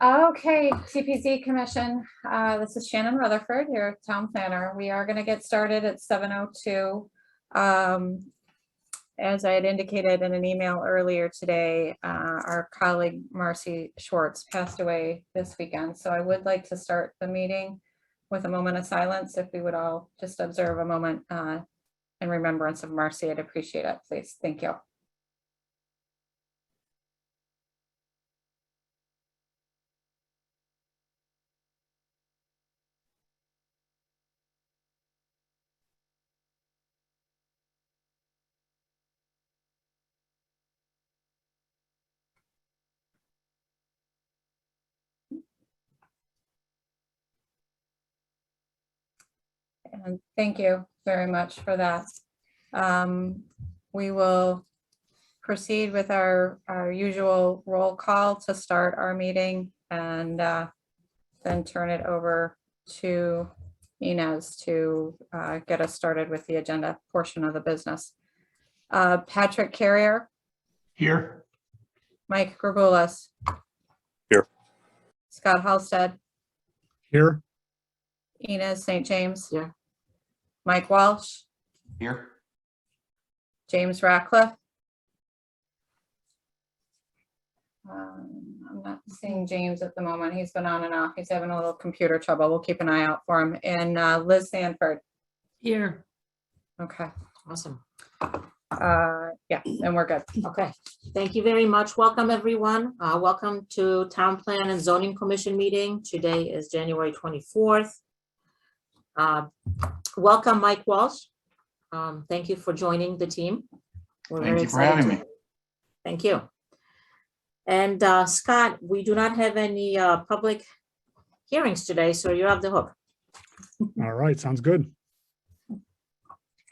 Okay, TPZ Commission. This is Shannon Rutherford, your town planner. We are going to get started at 7:02. As I had indicated in an email earlier today, our colleague Marcy Schwartz passed away this weekend. So I would like to start the meeting with a moment of silence. If we would all just observe a moment in remembrance of Marcy, I'd appreciate it, please. Thank you. And thank you very much for that. We will proceed with our usual roll call to start our meeting and then turn it over to Inez to get us started with the agenda portion of the business. Patrick Carrier. Here. Mike Grigoulas. Here. Scott Halstead. Here. Inez St. James. Yeah. Mike Walsh. Here. James Ratcliffe. I'm not seeing James at the moment. He's been on and off. He's having a little computer trouble. We'll keep an eye out for him. And Liz Sanford. Here. Okay. Awesome. Yeah, and we're good. Okay. Thank you very much. Welcome, everyone. Welcome to Town Plan and Zoning Commission meeting. Today is January 24th. Welcome, Mike Walsh. Thank you for joining the team. We're Thank you for having me. Thank you. And Scott, we do not have any public hearings today, so you're off the hook. All right, sounds good.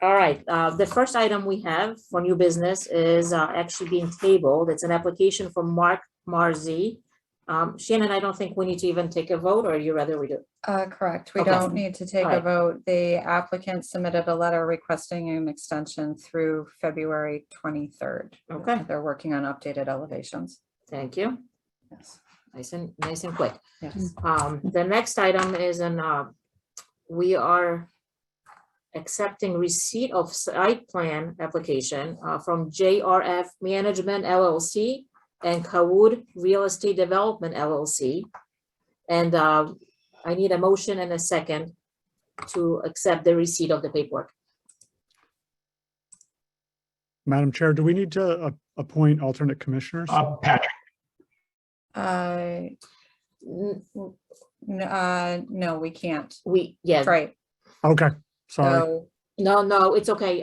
All right, the first item we have for new business is actually being tabled. It's an application from Mark Marzi. Shannon, I don't think we need to even take a vote, or you rather we do? Correct. We Okay. don't need to take All a right. vote. The applicant submitted a letter requesting an extension through February 23rd. Okay, They're working on updated elevations. thank you. Yes. Nice and quick. Yes. The next item is we are accepting receipt of site plan application from JRF Management LLC and Kawood Real Estate Development LLC. And I need a motion and a second to accept the receipt of the paperwork. Madam Chair, do we need to appoint alternate commissioners? Patrick. No, we can't. Yes. Right. Okay, sorry. So, No, it's okay.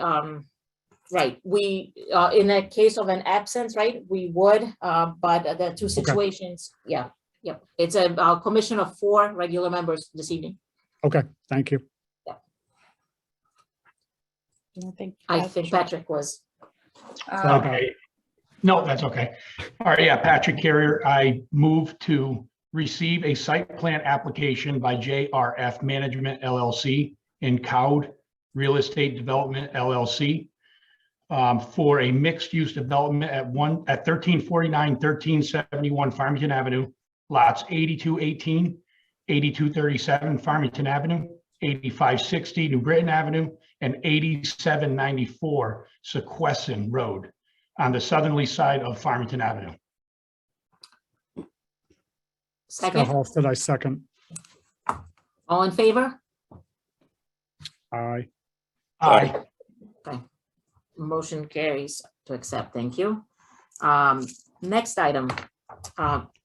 Right, we, in a case of an absence, right, we would, but the two situations, yeah, yep. It's a commission of 4 regular members this evening. Okay, thank you. I think Patrick was, Okay. No, that's okay. All right, yeah, Patrick Carrier. I move to receive a site plan application by JRF Management LLC and Cowd Real Estate Development LLC for a mixed-use development at 1349, 1371 Farmington Avenue, lots 8218, 8237 Farmington Avenue, 8560 New Britain Avenue, and 8794 Sequesson Road on the southerly side of Farmington Avenue. Scott second, Halstead, I second. all in favor? Aye. Aye. Okay, motion carries to accept, thank you. Next item,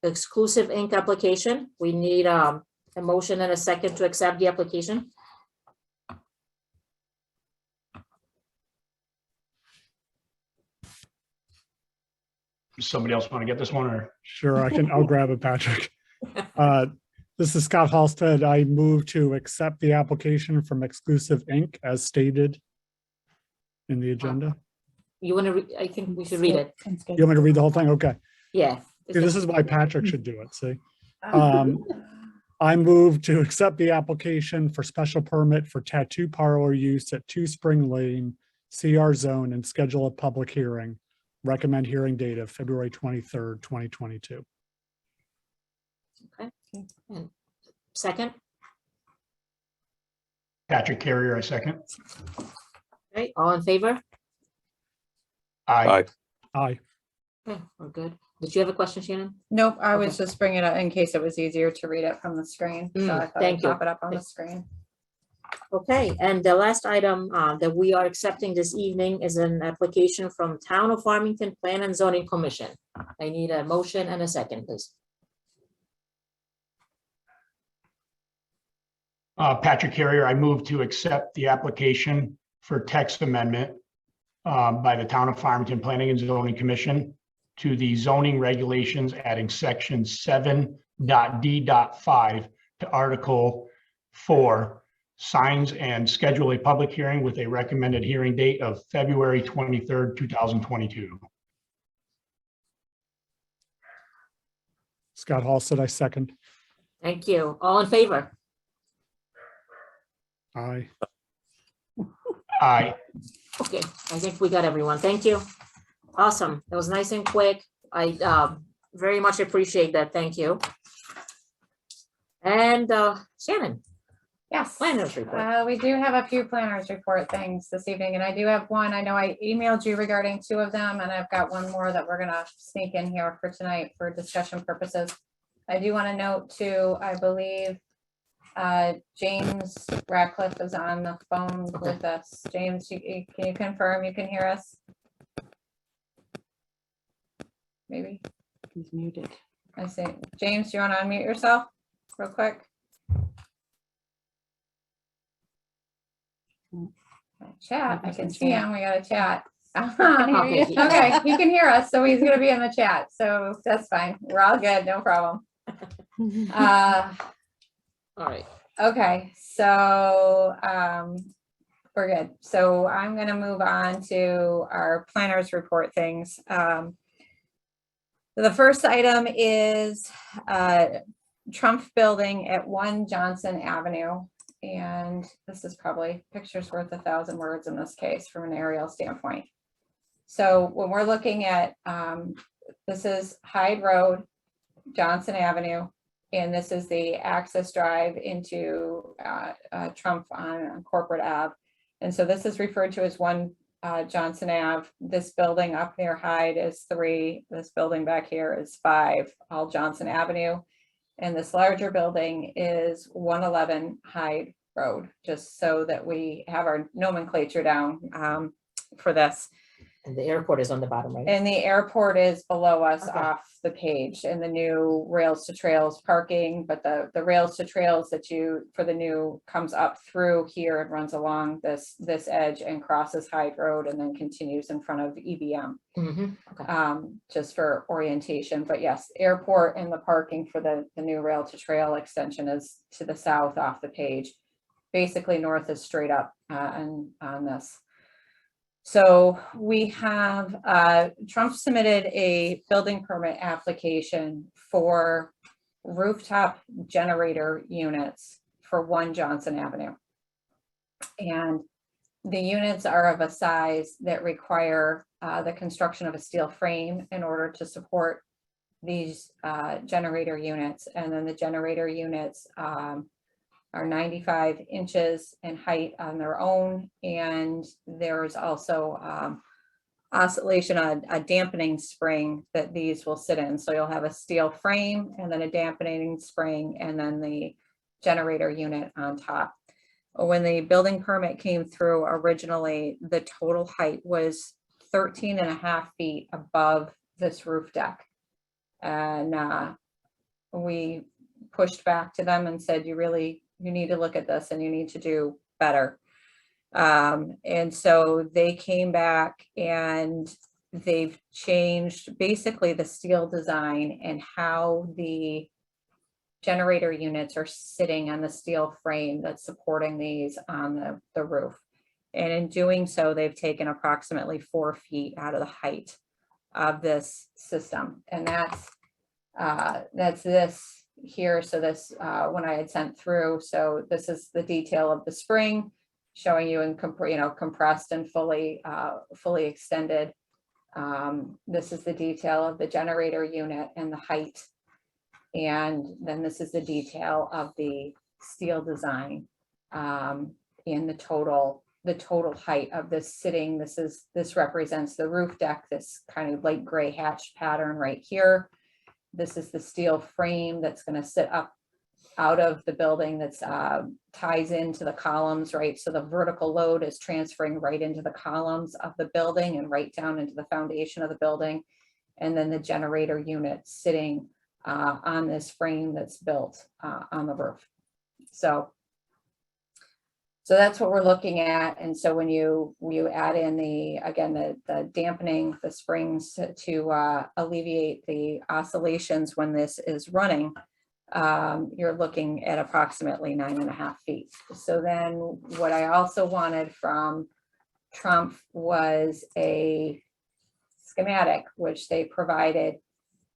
exclusive ink application. We need a motion and a second to accept the application. Does somebody else want to get this one, or? Sure, I'll grab it, Patrick. This is Scott Halstead. I move to accept the application from Exclusive Inc. as stated in the agenda. You want to, I think we should read it. You want me to read the whole thing? Okay. Yeah. See, this is why Patrick should do it, see? I move to accept the application for special permit for tattoo parlor use at 2 Spring Lane, CR zone, and schedule a public hearing. Recommend hearing date of February 23rd, 2022. Okay, and second, Patrick Carrier, I second. okay, all in favor? Aye. Aye. Okay, we're good. Did you have a question, Shannon? Nope, I was Okay. just bringing it up in case it was easier to read it from the screen. So I thought I'd thank you. pop it up on the screen. Okay, and the last item that we are accepting this evening is an application from Town of Farmington Plan and Zoning Commission. I need a motion and a second, please. Patrick Carrier, I move to accept the application for text amendment by the Town of Farmington Planning and Zoning Commission to the zoning regulations, adding section 7.d.5 to Article 4, signs, and schedule a public hearing with a recommended hearing date of February 23rd, 2022. Scott Hall said I second. Thank you. All in favor? Aye. Aye. Okay, I think we got everyone. Thank you. Awesome. That was nice and quick. I very much appreciate that. Thank you. And Shannon, Yes. planners report. We do have a few planners report things this evening, and I do have one. I know I emailed you regarding 2 of them, and I've got one more that we're gonna sneak in here for tonight for discussion purposes. I do want to note too, I believe James Ratcliffe is on the phone with us. James, can you confirm you can hear us? Maybe. He's muted. I see. James, do you want to unmute yourself real quick? Chat, I can see him. We got a chat. Okay. Okay, he can hear us, so he's gonna be in the chat, so that's fine. We're all good, no problem. All right. Okay, so we're good. So I'm gonna move on to our planners report things. The first item is Trump Building at 1 Johnson Avenue. And this is probably pictures worth 1,000 words in this case from an aerial standpoint. So when we're looking at, this is Hyde Road, Johnson Avenue, and this is the access drive into Trump on Corporate Ave. And so this is referred to as 1 Johnson Ave. This building up near Hyde is 3. This building back here is 5, all Johnson Avenue. And this larger building is 111 Hyde Road, just so that we have our nomenclature down for this. And the airport is on the bottom, right? And the airport is below us Okay. off the page, and the new rails to trails parking, but the rails to trails that for the new comes up through here and runs along this edge and crosses Hyde Road and then continues in front of EBM. Okay. Just for orientation, but yes, airport and the parking for the new rail to trail extension is to the south off the page. Basically north is straight up on this. So we have, Trump submitted a building permit application for rooftop generator units for 1 Johnson Avenue. And the units are of a size that require the construction of a steel frame in order to support these generator units. And then the generator units are 95 inches in height on their own. And there's also oscillation, a dampening spring that these will sit in. So you'll have a steel frame and then a dampening spring and then the generator unit on top. When the building permit came through originally, the total height was 13.5 feet above this roof deck. And we pushed back to them and said, you need to look at this and you need to do better. And so they came back and they've changed basically the steel design and how the generator units are sitting on the steel frame that's supporting these on the roof. And in doing so, they've taken approximately 4 feet out of the height of this system. And that's this here. So this, when I had sent through, so this is the detail of the spring showing you in compressed and fully extended. This is the detail of the generator unit and the height And then this is the detail of the steel design, in the total height of this sitting. This represents the roof deck, this kind of light gray hatch pattern right here. This is the steel frame that's going to sit up out of the building, that's ties into the columns, right? So the vertical load is transferring right into the columns of the building and right down into the foundation of the building. And then the generator unit sitting on this frame that's built on the roof. So that's what we're looking at. And so when you add in the dampening, the springs to alleviate the oscillations when this is running, you're looking at approximately 9.5 feet. So then what I also wanted from Trump was a schematic, which they provided,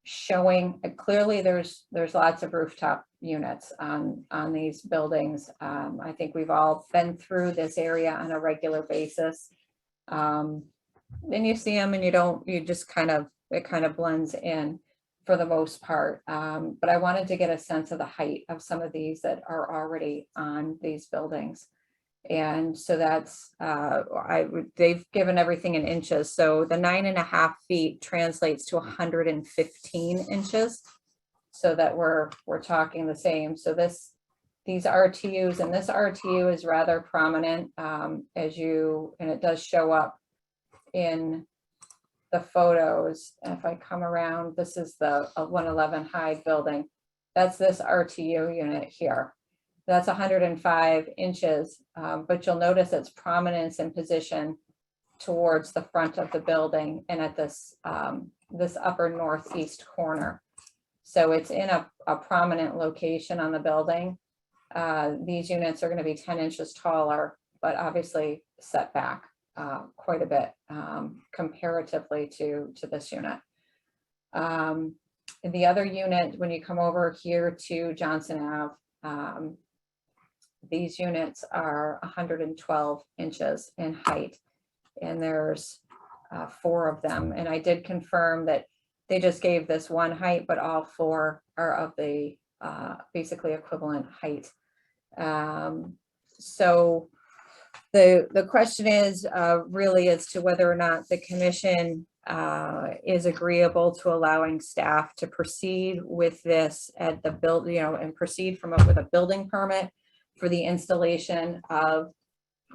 showing clearly there's lots of rooftop units on these buildings. I think we've all been through this area on a regular basis. Then you see them and it kind of blends in for the most part. But I wanted to get a sense of the height of some of these that are already on these buildings. And so that's, they've given everything in inches. So the 9.5 feet translates to 115 inches. So that we're talking the same. So these RTUs, and this RTU is rather prominent, and it does show up in the photos. And if I come around, this is the 111 Hyde building. That's this RTU unit here. That's 105 inches, but you'll notice its prominence and position towards the front of the building and at this upper northeast corner. So it's in a prominent location on the building. These units are going to be 10 inches taller, but obviously set back quite a bit comparatively to this unit. The other unit, when you come over here to Johnson Ave, these units are 112 inches in height, and there's 4 of them. And I did confirm that they just gave this one height, but all 4 are of the basically equivalent height. So the question is really as to whether or not the commission is agreeable to allowing staff to proceed with this at the build, and proceed with a building permit for the installation of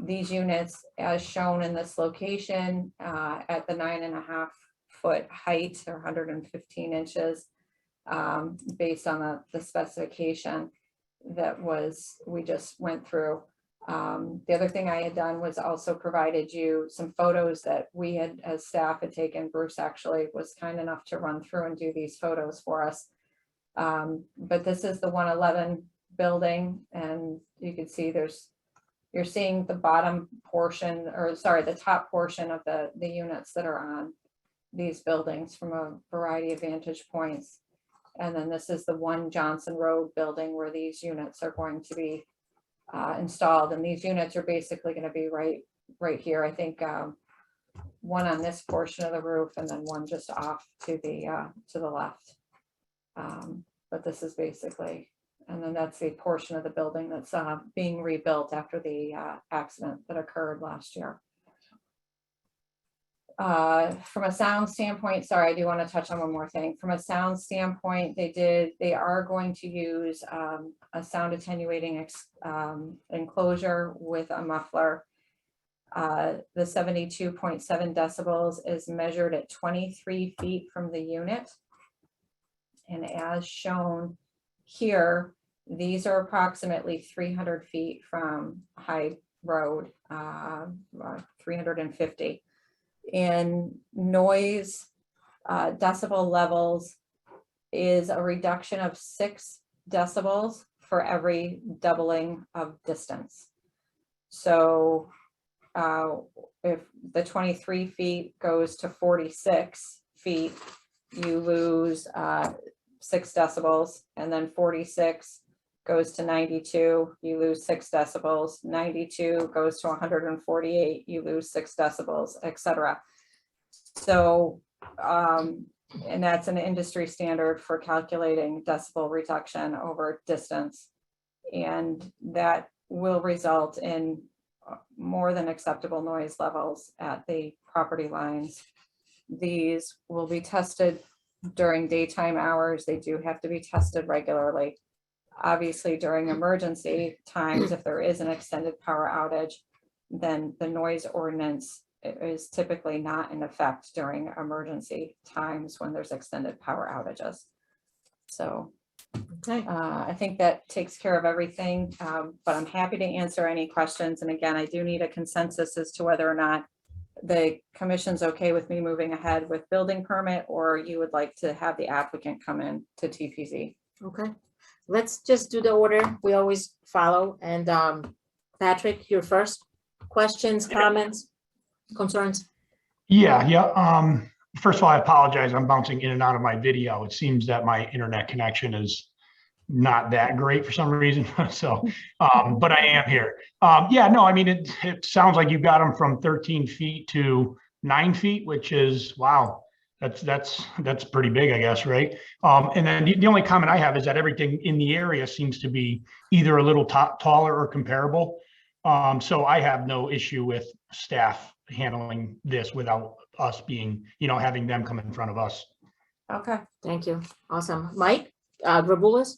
these units as shown in this location at the 9.5 foot height or 115 inches based on the specification that we just went through. The other thing I had done was also provided you some photos that we had as staff had taken. Bruce actually was kind enough to run through and do these photos for us. But this is the 111 building, and you can see you're seeing the bottom portion, or sorry, the top portion of the units that are on these buildings from a variety of vantage points. And then this is the 1 Johnson Road building where these units are going to be installed. And these units are basically going to be right here. I think one on this portion of the roof and then one just off to the left. But this is basically, and then that's the portion of the building that's being rebuilt after the accident that occurred last year. From a sound standpoint, sorry, I do want to touch on one more thing. From a sound standpoint, they are going to use a sound attenuating enclosure with a muffler. The 72.7 decibels is measured at 23 feet from the unit. And as shown here, these are approximately 300 feet from Hyde Road, 350. In noise decibel levels is a reduction of 6 decibels for every doubling of distance. So if the 23 feet goes to 46 feet, you lose 6 decibels, and then 46 goes to 92, you lose 6 decibels, 92 goes to 148, you lose 6 decibels, etc. So And that's an industry standard for calculating decibel reduction over distance. And that will result in more than acceptable noise levels at the property lines. These will be tested during daytime hours. They do have to be tested regularly. Obviously, during emergency times, if there is an extended power outage, then the noise ordinance is typically not in effect during emergency times when there's extended power outages. So Okay, I think that takes care of everything, but I'm happy to answer any questions. And again, I do need a consensus as to whether or not the commission's okay with me moving ahead with building permit, or you would like to have the applicant come in to TPZ. okay. Let's just do the order we always follow. And Patrick, your first questions, comments, concerns? Yeah. First of all, I apologize. I'm bouncing in and out of my video. It seems that my internet connection is not that great for some reason. So, but I am here. Yeah, no, I mean, it sounds like you got them from 13 feet to 9 feet, which is, wow, that's pretty big, I guess, right? And then the only comment I have is that everything in the area seems to be either a little taller or comparable. So I have no issue with staff handling this without us being, having them come in front of us. Okay. Thank you. Awesome. Mike, Grabulis?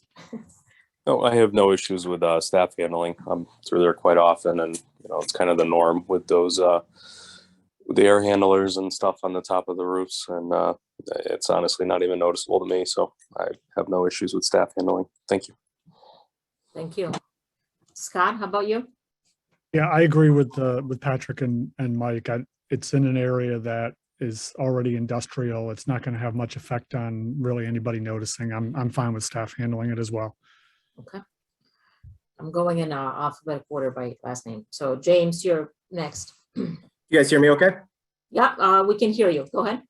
No, I have no issues with staff handling. I'm through there quite often, and it's kind of the norm with those with the air handlers and stuff on the top of the roofs, and it's honestly not even noticeable to me. So I have no issues with staff handling. Thank you. Thank you. Scott, how about you? Yeah, I agree with Patrick and Mike. It's in an area that is already industrial. It's not going to have much effect on really anybody noticing. I'm fine with staff handling it as well. Okay. I'm going in alphabetical order by last name. So James, you're next. You guys hear me okay? Yeah, we can hear you. Go ahead.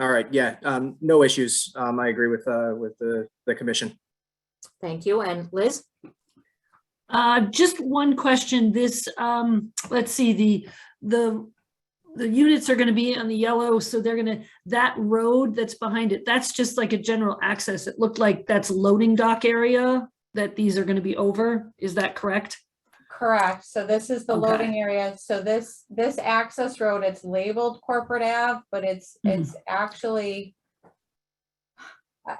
All right, yeah, no issues. I agree with the commission. Thank you. And Liz? Just one question. This, let's see, the units are going to be on the yellow, so they're going to, that road that's behind it, that's just like a general access. It looked like that's loading dock area that these are going to be over. Is that correct? Correct. So this is the Okay. loading area. So this access road, it's labeled Corporate Ave, but it's actually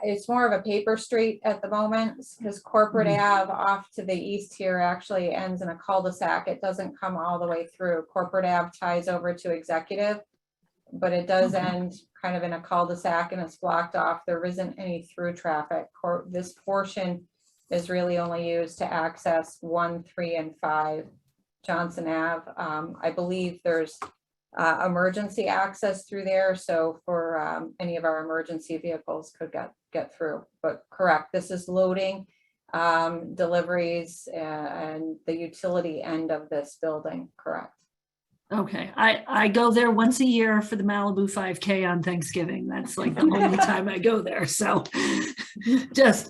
it's more of a paper street at the moment, because Corporate Ave off to the east here actually ends in a cul-de-sac. It doesn't come all the way through. Corporate Ave ties over to Executive, but it does end kind of in a cul-de-sac, and it's blocked off. There isn't any through traffic. This portion is really only used to access 1, 3, and 5 Johnson Ave. I believe there's emergency access through there, so for any of our emergency vehicles could get through. But correct, this is loading, deliveries, and the utility end of this building. Correct. Okay, I go there once a year for the Malibu 5K on Thanksgiving. That's like the only time I go there. So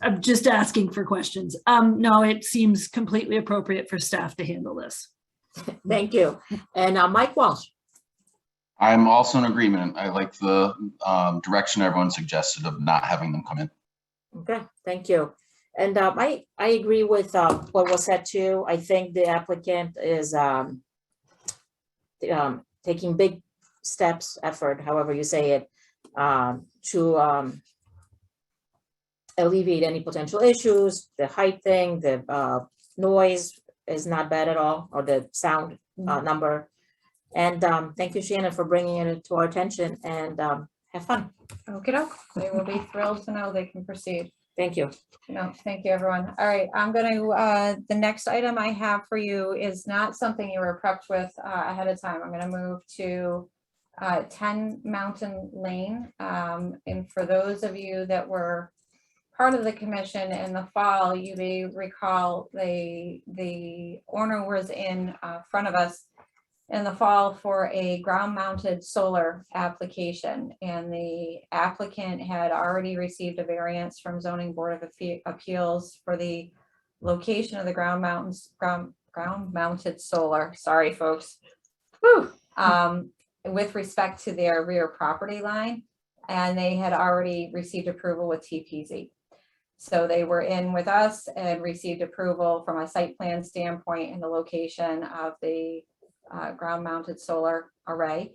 I'm just asking for questions. No, it seems completely appropriate for staff to handle this. Thank you. And Mike Walsh? I'm also in agreement. I like the direction everyone suggested of not having them come in. Okay, thank you. And I agree with what was said too. I think the applicant is taking big steps, effort, however you say it, to alleviate any potential issues. The height thing, the noise is not bad at all, or the sound number. And thank you, Shannon, for bringing it to our attention, and have fun. Okay, they will be thrilled to know they can proceed. Thank you. No, thank you, everyone. All right, I'm going to, the next item I have for you is not something you were prepped with ahead of time. I'm going to move to 10 Mountain Lane. And for those of you that were part of the commission in the fall, you may recall the owner was in front of us in the fall for a ground-mounted solar application, and the applicant had already received a variance from Zoning Board of Appeals for the location of the ground-mounted solar. Sorry, folks. Whew. With respect to their rear property line, and they had already received approval with TPZ. So they were in with us and received approval from a site plan standpoint in the location of the ground mounted solar array.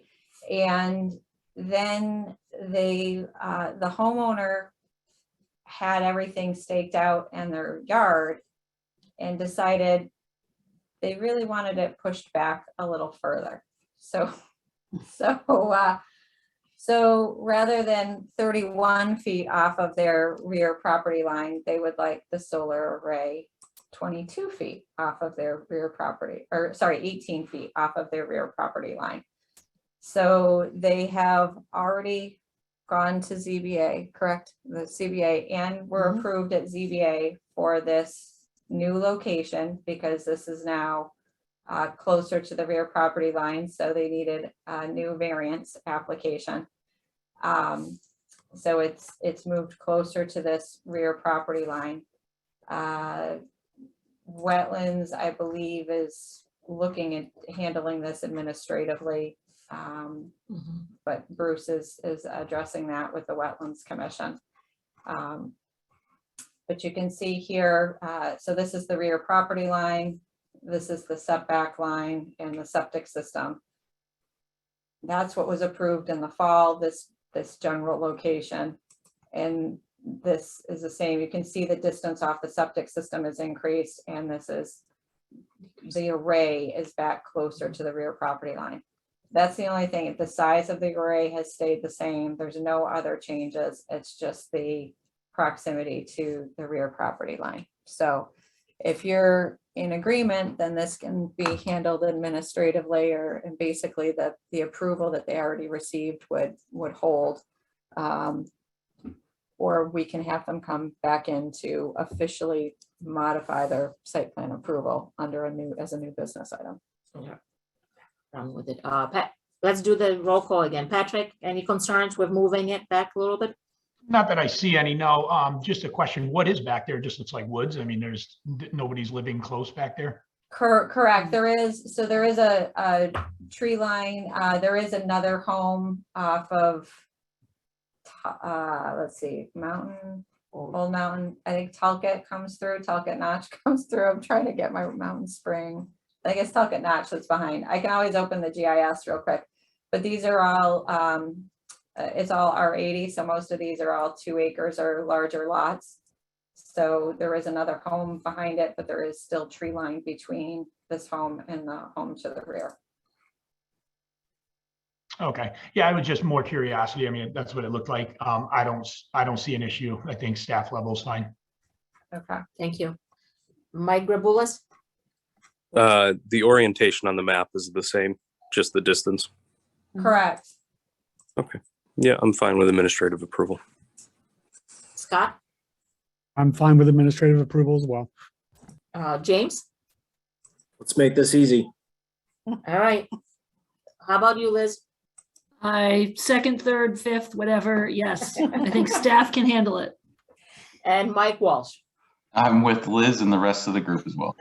And then the homeowner had everything staked out in their yard and decided they really wanted it pushed back a little further. So rather than 31 feet off of their rear property line, they would like the solar array 22 feet off of their rear property, or sorry, 18 feet off of their rear property line. So they have already gone to ZBA, correct? The CBA, and were approved at ZBA for this new location because this is now closer to the rear property line. So they needed a new variance application. So it's moved closer to this rear property line. Wetlands, I believe, is looking at handling this administratively. But Bruce is addressing that with the Wetlands Commission. But you can see here, so this is the rear property line. This is the setback line and the septic system. That's what was approved in the fall, this general location. And this is the same. You can see the distance off the septic system is increased, and this is, the array is back closer to the rear property line. That's the only thing. The size of the array has stayed the same. There's no other changes. It's just the proximity to the rear property line. So if you're in agreement, then this can be handled administratively, and basically the approval that they already received would hold. Or we can have them come back in to officially modify their site plan approval under as a new business item. Yeah. Done with it. Pat, let's do the roll call again. Patrick, any concerns with moving it back a little bit? Not that I see any, no. Just a question, what is back there? Just looks like woods. I mean, nobody's living close back there. Correct. There is a tree line. There is another home off of, let's see, Old Mountain. I think Talcott comes through, Talcott Notch comes through. I'm trying to get my Mountain Spring. I guess Talcott Notch that's behind. I can always open the GIS real quick, but these are all, it's all R80. So most of these are all 2 acres or larger lots. So there is another home behind it, but there is still tree line between this home and the home to the rear. Okay, yeah, it was just more curiosity. I mean, that's what it looked like. I don't see an issue. I think staff level is fine. Okay. Thank you. Mike Grabulis? The orientation on the map is the same, just the distance. Correct. Okay. Yeah, I'm fine with administrative approval. Scott? I'm fine with administrative approval as well. James? Let's make this easy. All right. How about you, Liz? I second, third, fifth, whatever. Yes, I think staff can handle it. And Mike Walsh? I'm with Liz and the rest of the group as well.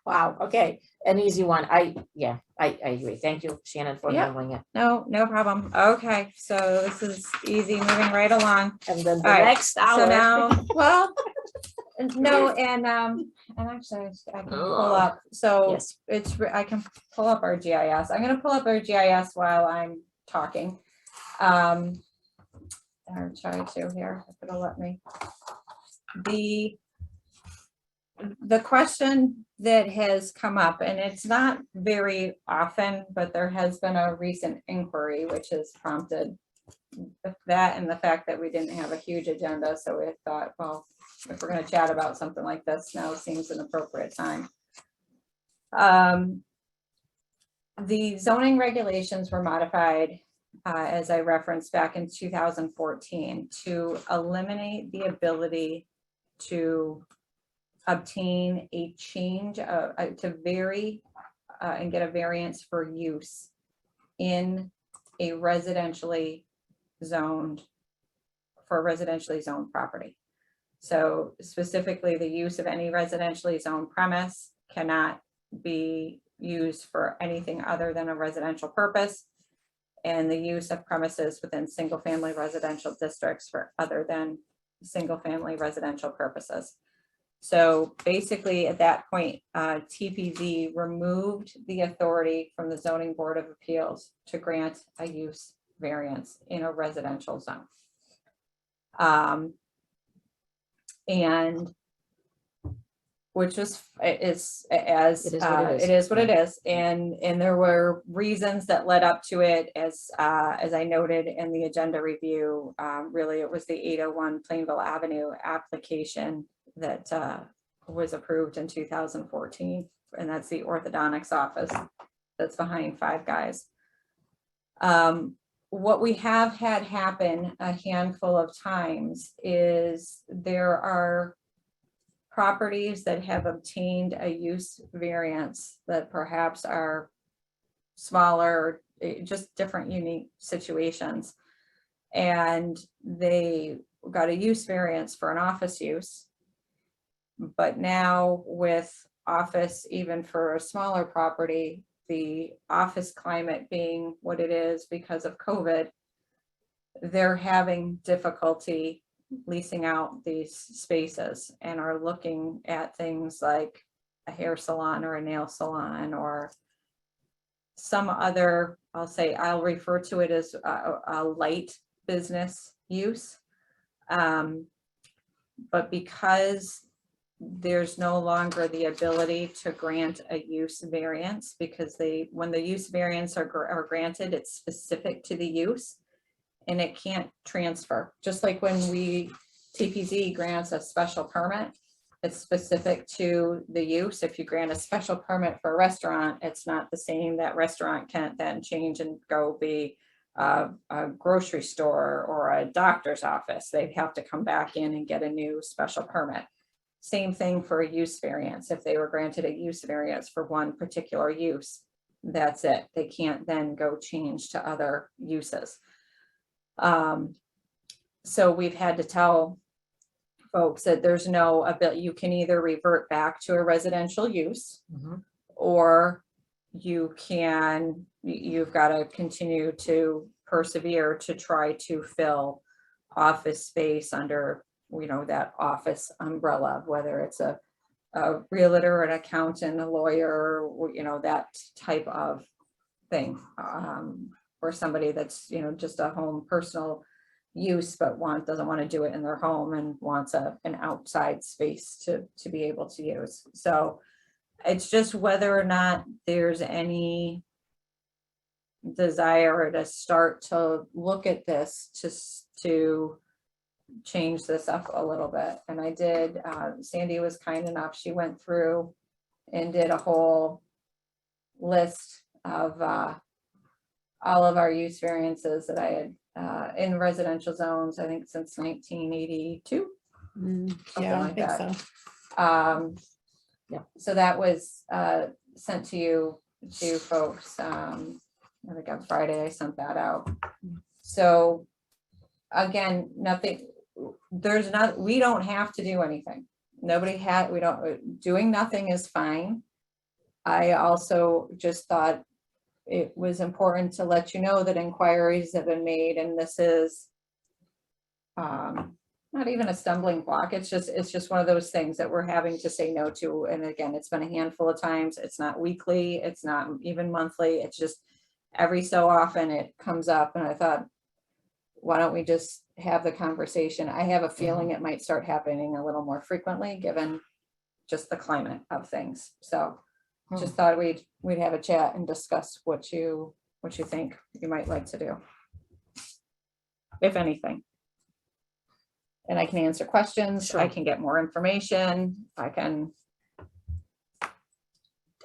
Wow, okay, an easy one. I agree. Thank you, Shannon, for Yeah. handling it. No problem. Okay, so this is easy, moving right along. And then the All right, next hour. So now, well, no, and actually I can pull up, so Yes. I can pull up our GIS. I'm gonna pull up our GIS while I'm talking. Or try to here, if it'll let me. The question that has come up, and it's not very often, but there has been a recent inquiry which has prompted that, and the fact that we didn't have a huge agenda. So we thought, well, if we're going to chat about something like this, now seems an appropriate time. The zoning regulations were modified, as I referenced back in 2014, to eliminate the ability to obtain a change to vary and get a variance for use in a residentially zoned property. So specifically, the use of any residentially zoned premise cannot be used for anything other than a residential purpose. and the use of premises within single-family residential districts for other than single-family residential purposes. So basically, at that point, TPZ removed the authority from the Zoning Board of Appeals to grant a use variance in a residential zone. And which is It is what it is. And there were reasons that led up to it, as I noted in the agenda review. Really, it was the 801 Plainville Avenue application that was approved in 2014, and that's the orthodontics office that's behind Five Guys. What we have had happen a handful of times is there are properties that have obtained a use variance that perhaps are smaller, just different unique situations. And they got a use variance for an office use. But now with office, even for a smaller property, the office climate being what it is because of COVID, they're having difficulty leasing out these spaces and are looking at things like a hair salon or a nail salon or some other, I'll refer to it as a light business use. But because there's no longer the ability to grant a use variance, because when the use variance are granted, it's specific to the use and it can't transfer. Just like when TPZ grants a special permit, it's specific to the use. If you grant a special permit for a restaurant, it's not the same. That restaurant can't then change and go be a grocery store or a doctor's office. They have to come back in and get a new special permit. Same thing for a use variance. If they were granted a use variance for one particular use, that's it. They can't then go change to other uses. So we've had to tell folks that there's no ability. You can either revert back to a residential use, or you've got to continue to persevere to try to fill office space under, that office umbrella, whether it's a realtor, an accountant, a lawyer, that type of thing, or somebody that's, just a home personal use, but doesn't want to do it in their home and wants an outside space to be able to use. So it's just whether or not there's any desire to start to look at this to change this up a little bit. And I did, Sandy was kind enough, she went through and did a whole list of all of our use variances that I had in residential zones, I think since 1982. Yeah, I like think that. so. Yeah. So that was sent to you folks. I think on Friday I sent that out. So again, we don't have to do anything. Doing nothing is fine. I also just thought it was important to let you know that inquiries have been made, and this is not even a stumbling block. It's just one of those things that we're having to say no to. And again, it's been a handful of times. It's not weekly. It's not even monthly. It's just every so often it comes up. And I thought, why don't we just have the conversation? I have a feeling it might start happening a little more frequently given just the climate of things. So just thought we'd have a chat and discuss what you think you might like to do, if anything. And I can answer questions. Sure. I can get more information. I can.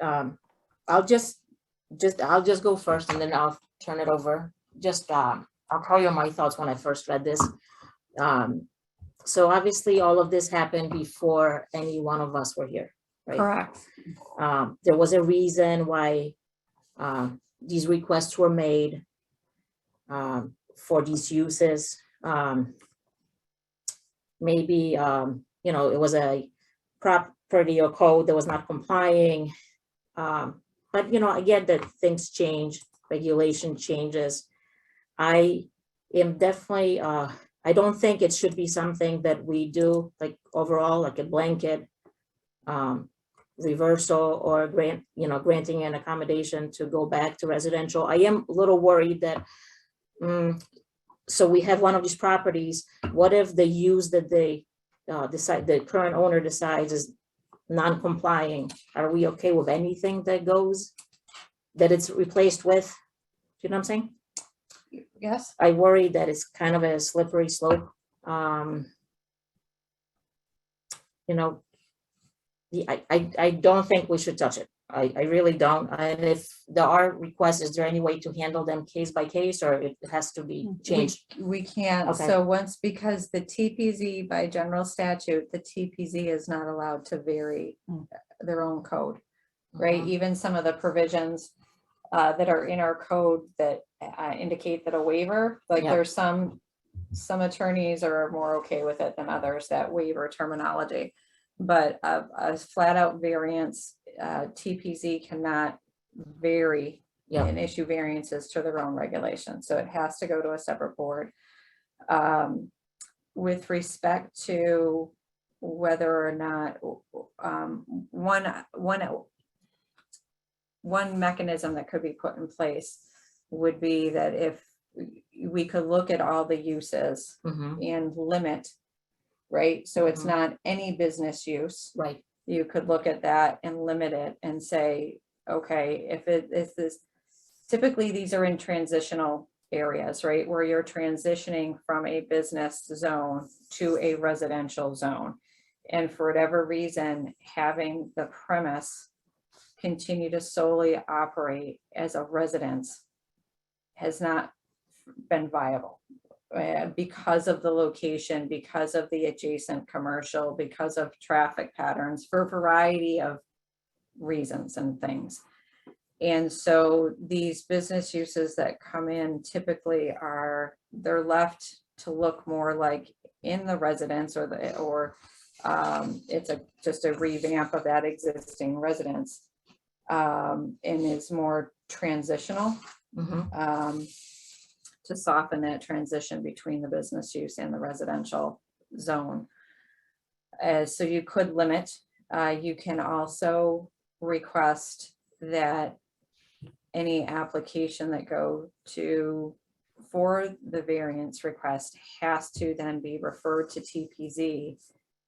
I'll just go first and then I'll turn it over. I'll tell you my thoughts when I first read this. So obviously all of this happened before any one of us were here, right? Correct. There was a reason why these requests were made for these uses. Maybe, it was a property or code that was not complying. But, I get that things change, regulation changes. I am definitely, I don't think it should be something that we do like overall, like a blanket reversal or granting an accommodation to go back to residential. I am a little worried that, so we have one of these properties, what if the use that they decide, the current owner decides is non-complying? Are we okay with anything that goes, that it's replaced with? Do you know what I'm saying? Yes, I worry that it's kind of a slippery slope. I don't think we should touch it. I really don't. And if there are requests, is there any way to handle them case by case, or it has to be changed? we can't. Okay. So because the TPZ by general statute, the TPZ is not allowed to vary their own code, right? Even some of the provisions that are in our code that indicate that a waiver, like Yeah. there's some attorneys are more okay with it than others, that waiver terminology. But a flat out variance, TPZ cannot vary Yeah. and issue variances to their own regulations. So it has to go to a separate board. With respect to whether or not one mechanism that could be put in place would be that if we could look at all the uses and limit, right? So it's not any business use. Right. You could look at that and limit it and say, okay, if it is this, typically these are in transitional areas, right? Where you're transitioning from a business zone to a residential zone. And for whatever reason, having the premise continue to solely operate as a residence has not been viable. Because of the location, because of the adjacent commercial, because of traffic patterns, for a variety of reasons and things. And so these business uses that come in typically they're left to look more like in the residence it's just a revamp of that existing residence, and is more transitional. To soften that transition between the business use and the residential zone. So you could limit, you can also request that any application that for the variance request has to then be referred to TPZ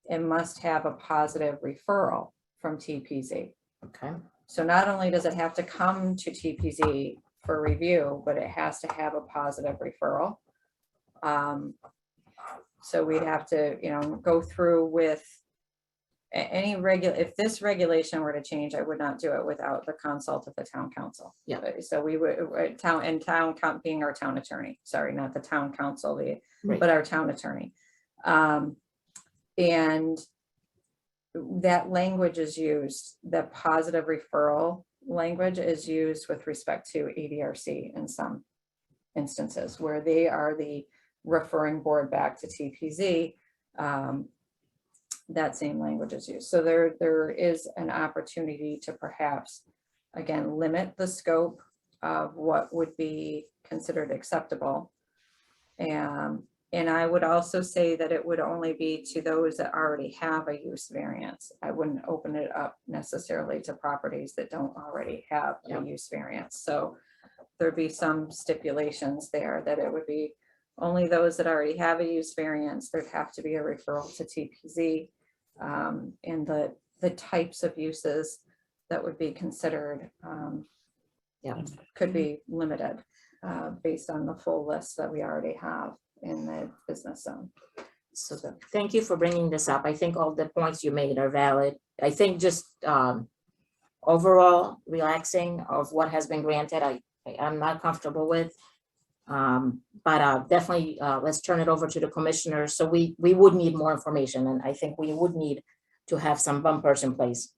and must have a positive referral from TPZ. Okay. So not only does it have to come to TPZ for review, but it has to have a positive referral. So we'd have to, go through with any if this regulation were to change, I would not do it without the consult of the town council. Yeah. So we would town being our town attorney, sorry, not the town council, Right. but our town attorney. And that language is used, the positive referral language is used with respect to ADRC in some instances where they are the referring board back to TPZ. That same language is used. So there is an opportunity to perhaps, again, limit the scope of what would be considered acceptable. And I would also say that it would only be to those that already have a use variance. I wouldn't open it up necessarily to properties that don't already have a use variance. So there'd be some stipulations there that it would be only those that already have a use variance. There'd have to be a referral to TPZ, and the types of uses that would be considered could be limited based on the full list that we already have in the business zone. So thank you for bringing this up. I think all the points you made are valid. I think just overall relaxing of what has been granted, I'm not comfortable with. But definitely let's turn it over to the commissioner. So we would need more information, and I think we would need to have some bumpers in place.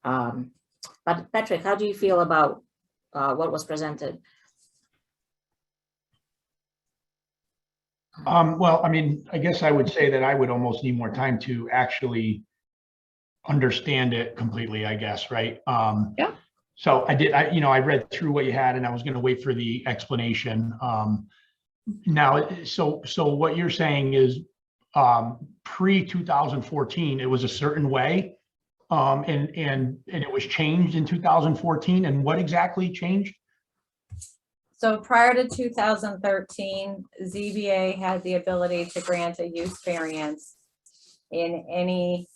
But Patrick, how do you feel about what was presented? Well, I mean, I guess I would say that I would almost need more time to actually understand it completely, I guess, right? Yeah. So I read through what you had, and I was going to wait for the explanation. Now, so what you're saying is, pre-2014, it was a certain way, and it was changed in 2014, and what exactly changed? So prior to 2013, ZBA had the ability to grant a use variance in any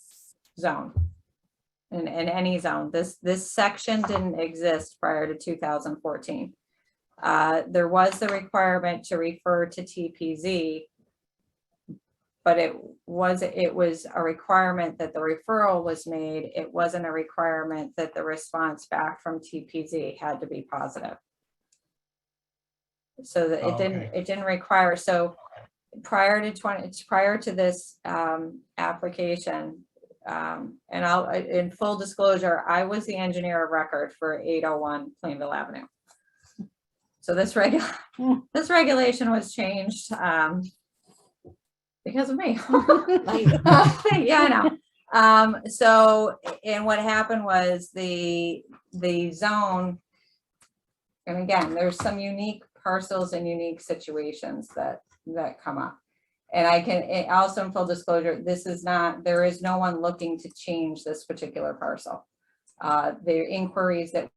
zone. In any zone. This section didn't exist prior to 2014. There was the requirement to refer to TPZ, but it was a requirement that the referral was made. It wasn't a requirement that the response back from TPZ had to be positive. So that Oh, it didn't require, so prior to this application, and I'll, in full disclosure, I was the engineer of record for 801 Plainville Avenue. So this regulation was changed because of me. Yeah, I know. So, and what happened was the zone, and again, there's some unique parcels and unique situations that come up. And I can also, in full disclosure, there is no one looking to change this particular parcel. The inquiries that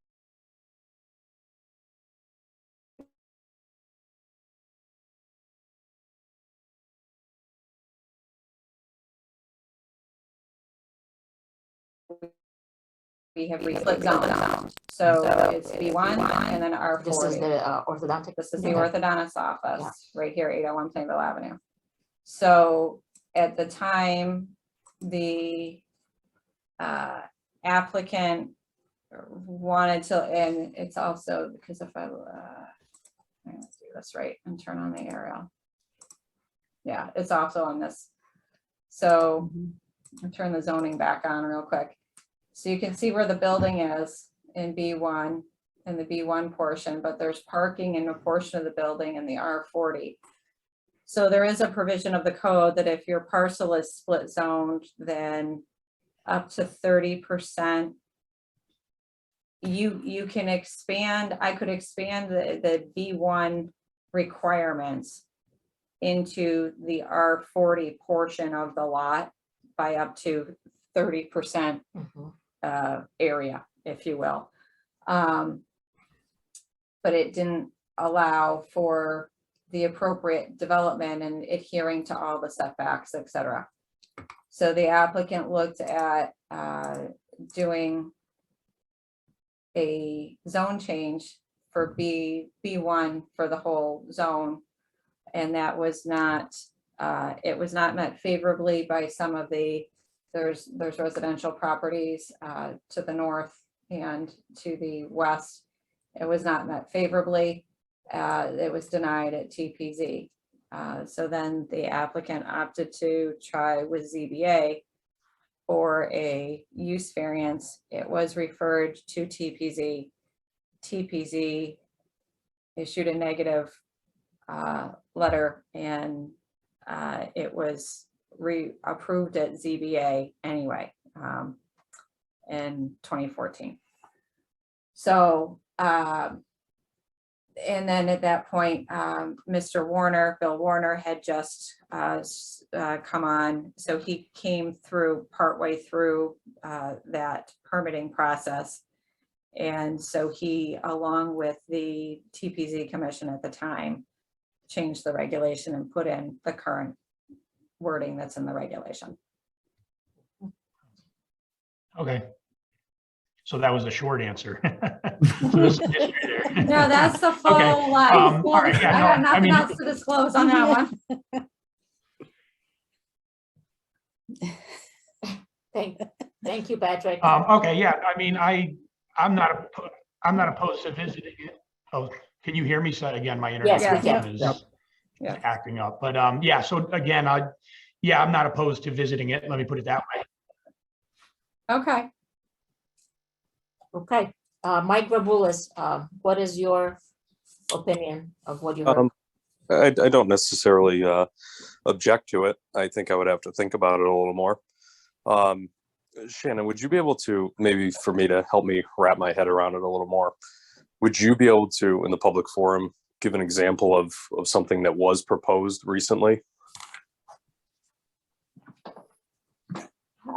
we have split zone. So it's B1 and then R40. This is the orthodontic. This is the orthodontist office right here, 801 Plainville Avenue. So at the time, the applicant wanted to, and it's also because if let's do this right and turn on the aerial. Yeah, it's also on this. So I'll turn the zoning back on real quick. So you can see where the building is in B1, in the B1 portion, but there's parking in a portion of the building in the R40. So there is a provision of the code that if your parcel is split zoned, then up to 30%, you can expand, I could expand the B1 requirements into the R40 portion of the lot by up to 30% area, if you will. But it didn't allow for the appropriate development and adhering to all the setbacks, et cetera. So the applicant looked at doing a zone change for B1 for the whole zone. And that was not, it was not met favorably by some of there's residential properties to the north and to the west. It was not met favorably. It was denied at TPZ. So then the applicant opted to try with ZBA for a use variance. It was referred to TPZ. TPZ issued a negative letter, and it was approved at ZBA anyway in 2014. So and then at that point, Mr. Warner, Bill Warner, had just come on. So he came through partway through that permitting process. And so he, along with the TPZ commission at the time, changed the regulation and put in the current wording that's in the regulation. Okay. So that was a short answer. So there's some history there. No, that's the full life. All right, yeah, I no, got I nothing mean, else to disclose on that one. Thank you, Patrick. okay, yeah, I mean, I'm not opposed to visiting it. Oh, can you hear me? So again, my internet Yes, we connection can. is acting up. But yeah, so again, I'm not opposed to visiting it. Let me put it that way. Okay. Okay, Mike Rabulis, what is your opinion of what you heard? I don't necessarily object to it. I think I would have to think about it a little more. Shannon, would you be able to, maybe for me to help me wrap my head around it a little more, would you be able to, in the public forum, give an example of something that was proposed recently?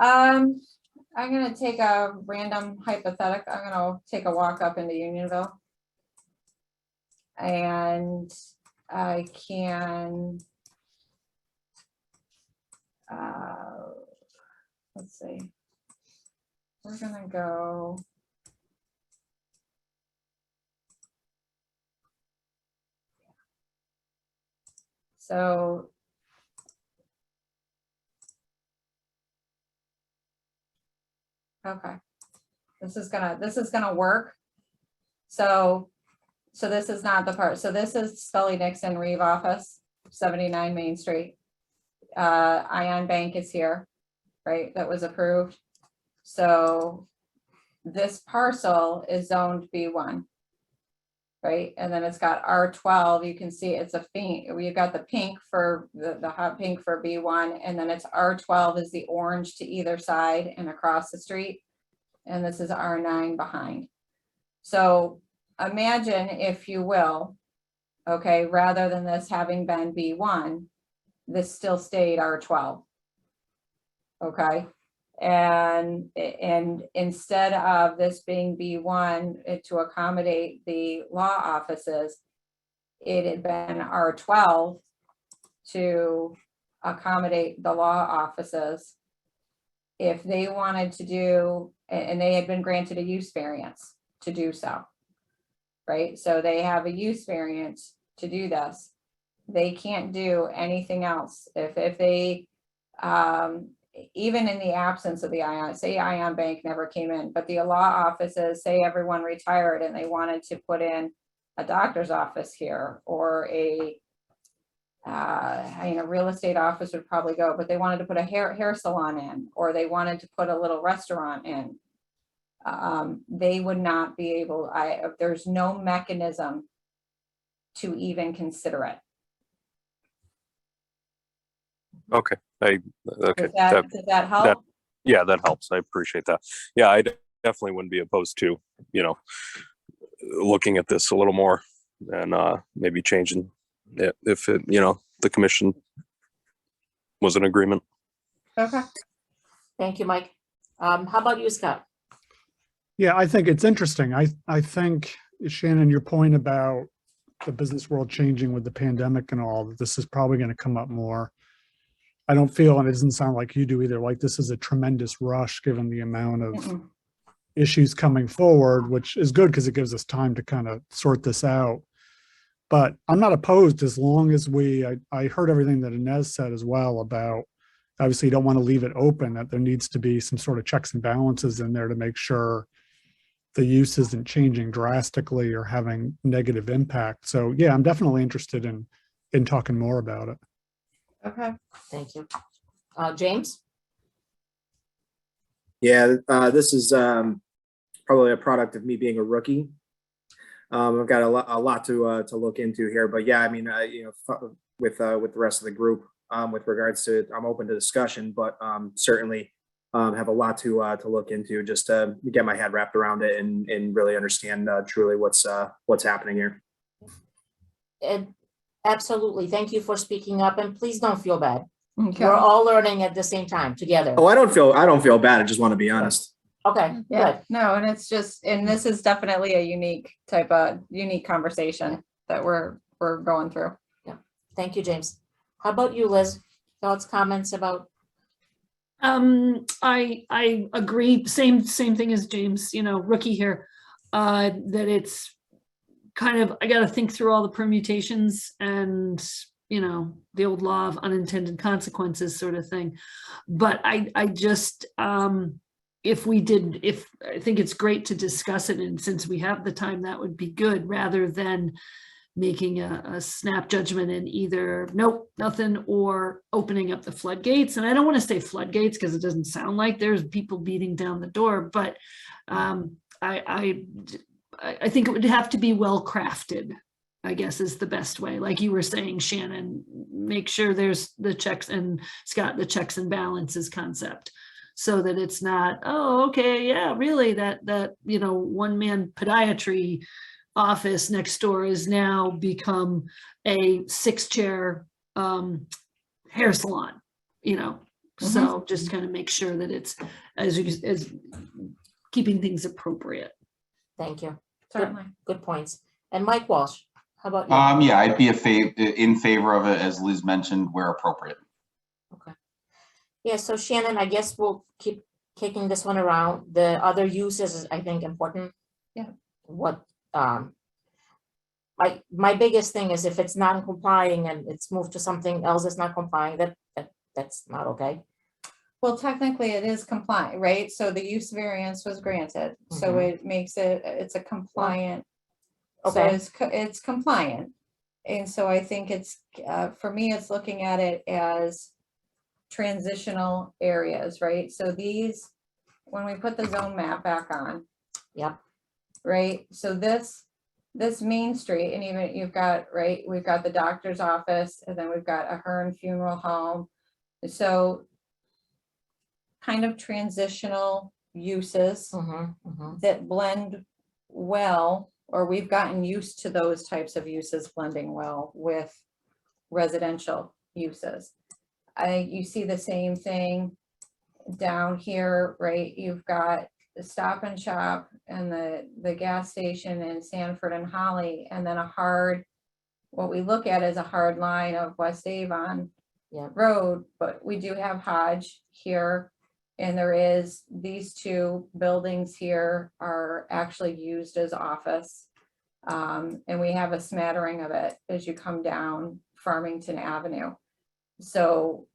I'm gonna take a random hypothetical. I'm gonna take a walk up into Unionville. And I can, let's see. We're gonna go. So okay, this is gonna work. So this is not the part. So this is Scully Nixon Reeve office, 79 Main Street. Ion Bank is here, right? That was approved. So this parcel is zoned B1, right? And then it's got R12. You can see it's a pink. We've got the pink for the hot pink for B1, and then it's R12 is the orange to either side and across the street. And this is R9 behind. So imagine, if you will, okay, rather than this having been B1, this still stayed R12. Okay. And instead of this being B1 to accommodate the law offices, it had been R12 to accommodate the law offices. If they wanted to do, and they had been granted a use variance to do so, right? So they have a use variance to do this. They can't do anything else. If they, even in the absence of the Ion, say Ion Bank never came in, but the law offices, say everyone retired and they wanted to put in a doctor's office here, or a real estate office would probably go, but they wanted to put a hair salon in, or they wanted to put a little restaurant in, they would not be able, there's no mechanism to even consider it. Okay. Okay. Does that help? Yeah, that helps. I appreciate that. Yeah, I definitely wouldn't be opposed to, looking at this a little more and maybe changing it if it, the commission was in agreement. Okay. Thank you, Mike. How about you, Scott? Yeah, I think it's interesting. I think, Shannon, your point about the business world changing with the pandemic and all, that this is probably going to come up more. I don't feel, and it doesn't sound like you do either, like this is a tremendous rush given the amount of issues coming forward, which is good because it gives us time to kind of sort this out. But I'm not opposed as long as I heard everything that Inez said as well about, obviously you don't want to leave it open, that there needs to be some sort of checks and balances in there to make sure the use isn't changing drastically or having negative impact. So yeah, I'm definitely interested in talking more about it. Okay. Thank you. James? Yeah, this is probably a product of me being a rookie. I've got a lot to look into here, but yeah, I mean, with the rest of the group, with regards to, I'm open to discussion, but certainly have a lot to look into just to get my head wrapped around it and really understand truly what's happening here. Absolutely. Thank you for speaking up, and please don't feel bad. Okay. We're all learning at the same time together. Oh, I don't feel bad. I just want to be honest. Okay, Yeah, good. no, and it's just, and this is definitely a unique conversation that we're going through. Thank you, James. How about you, Liz? Thoughts, comments about? I agree. Same thing as James, rookie here, that it's kind of, I got to think through all the permutations and, the old law of unintended consequences sort of thing. But I just, I think it's great to discuss it. And since we have the time, that would be good, rather than making a snap judgment and either nope, nothing, or opening up the floodgates. And I don't want to say floodgates because it doesn't sound like there's people beating down the door, but I think it would have to be well crafted, I guess is the best way. Like you were saying, Shannon, make sure there's the checks, and Scott, the checks and balances concept, so that it's not, oh, okay, yeah, really, that one man podiatry office next door is now become a 6-chair hair salon, you know? So just kind of make sure that it's as keeping things appropriate. Thank you. Certainly. Good points. And Mike Walsh, how about you? Yeah, I'd be in favor of it, as Liz mentioned, where appropriate. Okay. Yeah, so Shannon, I guess we'll keep kicking this one around. The other uses is, I think, important. Yeah. What, my biggest thing is if it's non-complying and it's moved to something else that's not complying, that's not okay. Well, technically it is compliant, right? So the use variance was granted, so it makes it's a compliant. So Okay. it's compliant. And so I think it's, for me, it's looking at it as transitional areas, right? So these, when we put the zone map back on. Yep. Right, so this Main Street, and even you've got, right, we've got the doctor's office, and then we've got a Hearn Funeral Home. So kind of transitional uses that blend well, or we've gotten used to those types of uses blending well with residential uses. You see the same thing down here, right? You've got the Stop and Shop and the gas station in Sanford and Holly, and then what we look at is a hard line of West Avon Road, but we do have Hodge here, and there is these two buildings here are actually used as office. And we have a smattering of it as you come down Farmington Avenue. So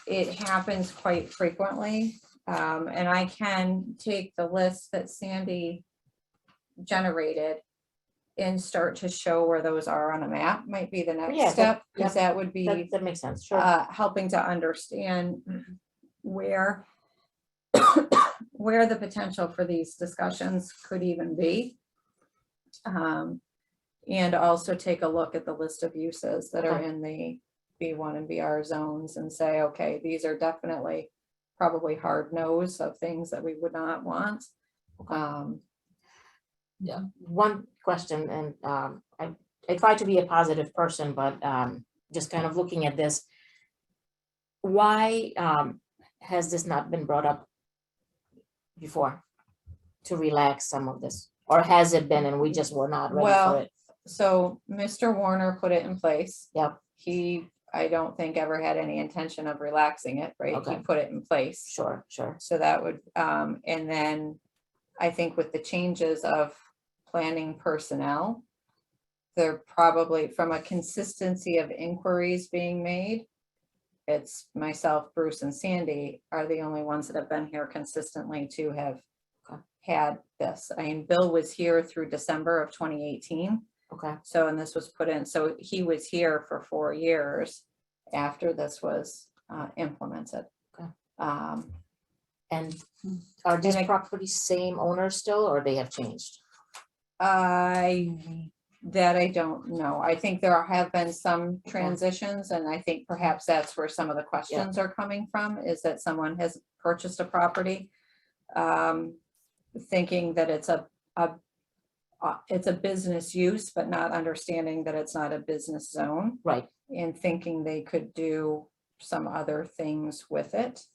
it happens quite frequently. And I can take the list that Sandy generated and start to show where those are on a map, might be the next step, because that would be That makes sense. Sure. helping to understand where where the potential for these discussions could even be. And also take a look at the list of uses that are in the B1 and BR zones and say, okay, these are definitely probably hard no's of things that we would not want. Yeah. One question, and I try to be a positive person, but just kind of looking at this, why has this not been brought up before to relax some of this? Or has it been and we just were not ready for it? So Mr. Warner put it in place. Yep. He, I don't think ever had any intention of relaxing it, right? He put it in place. Sure, sure. So that would, and then I think with the changes of planning personnel, they're probably, from a consistency of inquiries being made, it's myself, Bruce, and Sandy are the only ones that have been here consistently to have had this. I mean, Bill was here through December of 2018. Okay. So, and this was put in, so he was here for 4 years after this was implemented. Okay. And are these properties same owners still, or they have changed? That I don't know. I think there have been some transitions, and I think perhaps that's where some of the questions are coming from, is that someone has purchased a property thinking that it's a business use, but not understanding that it's not a business zone. Right. And thinking they could do some other things with it.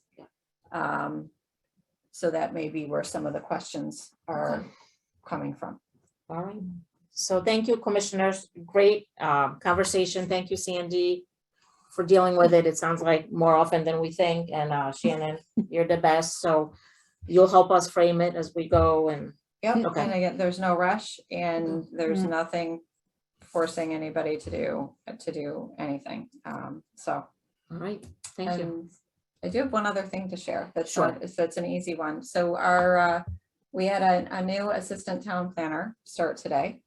So that may be where some of the questions are coming from. All right. So thank you, commissioners. Great conversation. Thank you, Sandy, for dealing with it. It sounds like more often than we think. And Shannon, you're the best. So you'll help us frame it as we go. And yep. Okay. And again, there's no rush, and there's nothing forcing anybody to do anything. So. All right. Thank you. I do have one other thing to share. That's Sure. That's an easy one. So our we had a new assistant town planner start today.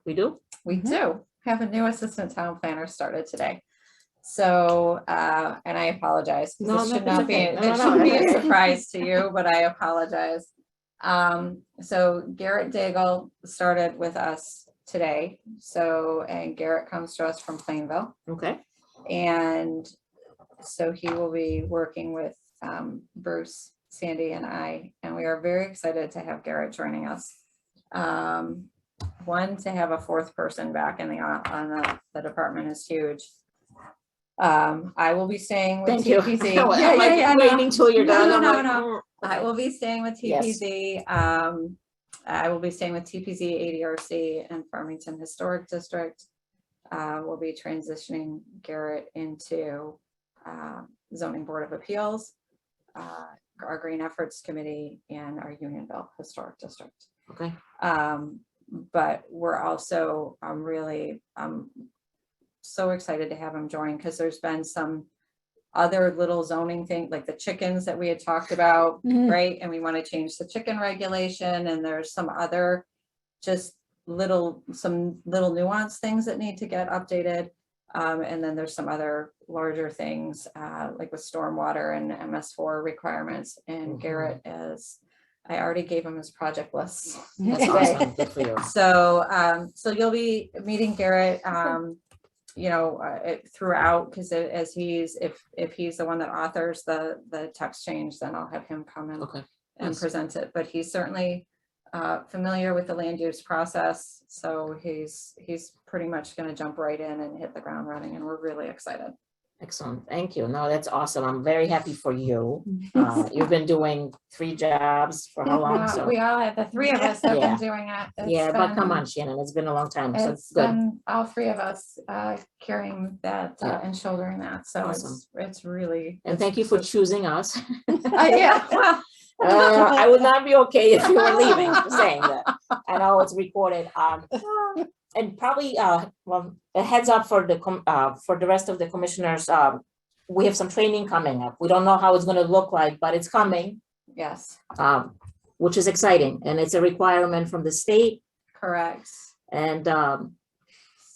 We do? We do have a new assistant town planner started today. So, and I apologize. This should not be, it shouldn't be a surprise to you, but I apologize. So Garrett Daigle started with us today. So, and Garrett comes to us from Plainville. Okay. And so he will be working with Bruce, Sandy, and I, and we are very excited to have Garrett joining us. one, to have a fourth person back in on the department is huge. I will be staying with Thank you. TPZ. I'm Yeah, like yeah, no. waiting till you're done. No, I'm no, like, no. I okay. will be staying with Yes. TPZ. I will be staying with TPZ, ADRC, and Farmington Historic District. We'll be transitioning Garrett into Zoning Board of Appeals, our Green Efforts Committee, and our Unionville Historic District. Okay. But we're also, I'm so excited to have him join, because there's been some other little zoning thing, like the chickens that we had talked about, right? And we want to change the chicken regulation, and there's some other just some little nuance things that need to get updated. And then there's some other larger things, like with stormwater and MS4 requirements. And Garrett I already gave him his project list. That's today. awesome. Good for you. So you'll be meeting Garrett, throughout, because as if he's the one that authors the text change, then I'll have him come in Okay. and Nice. present it. But he's certainly familiar with the land use process, so he's pretty much going to jump right in and hit the ground running, and we're really excited. Excellent. Thank you. No, that's awesome. I'm very happy for you. You've been doing 3 jobs for how long? So We all have, the 3 of us have Yeah. been doing it. yeah, but come on, Shannon, it's been a long time. So It's good. been all 3 of us carrying that Yeah. and shouldering that, so Awesome. it's really. And thank you for choosing us. Yeah, well, I would not be okay if you were leaving, just saying that. I know it's recorded. And probably, well, a heads up for the rest of the commissioners, we have some training coming up. We don't know how it's gonna look like, but it's coming, yes, which is exciting, and it's a requirement from the state. correct. And,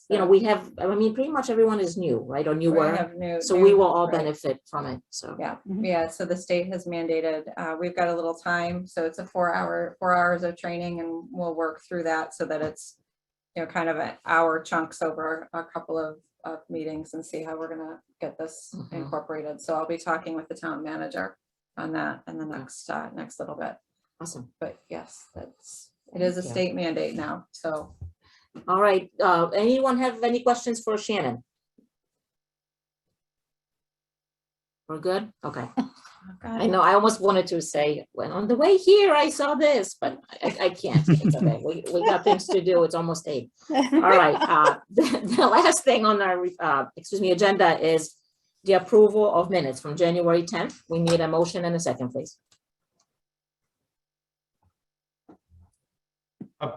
we have, pretty much everyone is new, right, or We newer, have so we will all right. benefit from it, so. Yeah, yeah, so the state has mandated, we've got a little time, so it's a 4 hours of training, and we'll work through that so that it's, kind of an hour chunks over a couple of meetings, and see how we're gonna get this Mhm. incorporated. So I'll be talking with the town manager on that in the Okay. next little bit. Awesome. But yes, it is a Thank you. state mandate now, so. All right, anyone have any questions for Shannon? We're good? Okay. I know, I almost wanted to say, when on the way here, I saw this, but I can't. It's okay. We got things to do. It's almost 8. All right, the last thing on our, agenda is the approval of minutes from January 10th. We need a motion and a second, please.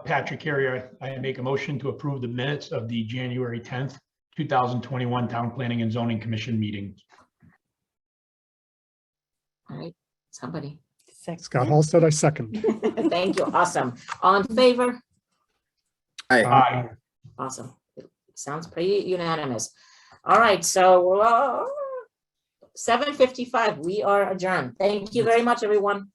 Patrick Carrier, I make a motion to approve the minutes of the January 10th, 2021 Town Planning and Zoning Commission meeting. All right, somebody. Scott Halstead, I second. Thank you. Awesome. All in favor? Hi. Aye. Awesome. Sounds pretty unanimous. All right, so 7:55, we are adjourned. Thank you very much, everyone.